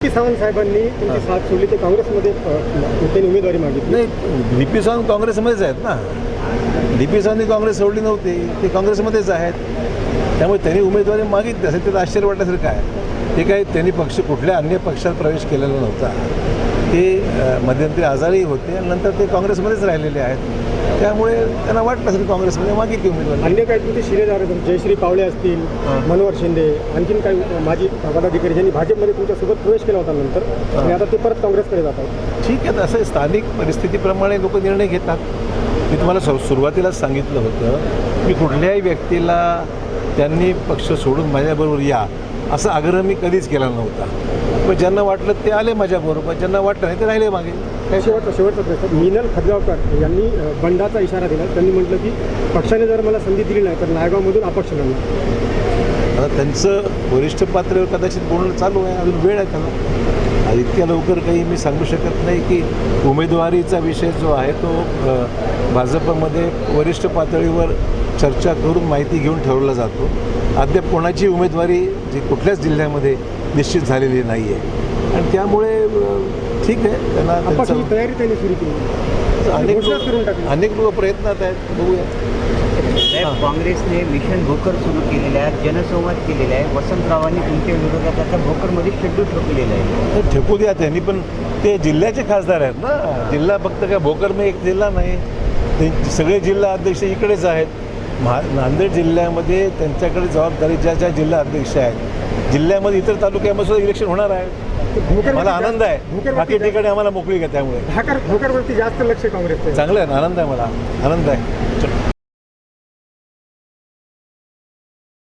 सावंत साहेबांनी तुमची साथ सोडली ते काँग्रेसमध्ये त्यांनी उमेदवारी मागितली. नाही, डी पी सावंत काँग्रेसमध्येच आहेत ना. डी पी सावंतनी काँग्रेस सोडली नव्हती, ते काँग्रेसमध्येच आहेत. त्यामुळे त्यांनी उमेदवारी मागितली असेल त्याचं आश्चर्य वाटण्यासारखं आहे. ते काही त्यांनी कुठल्या अन्य पक्षात प्रवेश केलेला नव्हता. ते मध्यंतरी आजारी होते आणि नंतर ते काँग्रेसमध्येच राहिलेले आहेत. त्यामुळे त्यांना वाटलं असेल काँग्रेसमध्ये मागितली उमेदवारी. अन्य काही तुमचे शिलेदार जयश्री पावळे असतील, मनोहर शिंदे, आणखीन काही माजी पदाधिकारी ज्यांनी भाजपमध्ये तुमच्यासोबत प्रवेश केला होता नंतर आणि आता ते परत काँग्रेसकडे जातात. ठीक आहे, असं स्थानिक परिस्थितीप्रमाणे लोक निर्णय घेतात. मी तुम्हाला सुरुवातीलाच सांगितलं होतं, मी कुठल्याही व्यक्तीला त्यांनी पक्ष सोडून माझ्याबरोबर या असा आग्रह मी कधीच केला नव्हता. पण ज्यांना वाटलं ते आले माझ्याबरोबर, ज्यांना वाटलं नाही ते राहिले मागे. शेवटचा प्रश्न, मिनल खदगावकर यांनी बंडाचा इशारा दिला. त्यांनी म्हटलं की पक्षाने जर मला संधी दिली नाही तर नायगावमधून अपक्ष लढणार. आता त्यांचं वरिष्ठ पातळीवर कदाचित बोलणं चालू आहे, अजून वेळ आहे त्याला. इतक्या लवकर काही मी सांगू शकत नाही की उमेदवारीचा विषय जो आहे तो भाजपमध्ये वरिष्ठ पातळीवर चर्चा करून माहिती घेऊन ठरवला जातो. अद्याप कोणाची उमेदवारी जी कुठल्याच जिल्ह्यामध्ये निश्चित झालेली नाही आहे आणि त्यामुळे ठीक आहे, त्यांना तयारी त्यांनी सुरू केली. अनेक लोक प्रयत्नात आहेत, बघूया. काँग्रेसने मिशन भोकर सुरू केलेलं आहे, जनसंवाद केलेला आहे. वसंतरावांनी तुमच्या विरोधात आता भोकरमध्ये शेड्यूल ठोकलेलं आहे. ठेकू द्या, त्यांनी पण ते जिल्ह्याचे खासदार आहेत ना. जिल्हा फक्त काय भोकरमध्ये एक जिल्हा नाही, ते सगळे जिल्हा अध्यक्ष इकडेच आहेत. नांदेड जिल्ह्यामध्ये त्यांच्याकडे जबाबदारी ज्या ज्या जिल्हा अध्यक्ष आहेत, जिल्ह्यामध्ये इतर तालुक्यामध्ये सुद्धा इलेक्शन होणार आहे. मला आनंद आहे. बाकी ठिकाणी आम्हाला मोकळी आहे. त्यामुळे भोकरवरती जास्त लक्ष काँग्रेसचं. चांगलं आहे ना, आनंद आहे, मला आनंद आहे.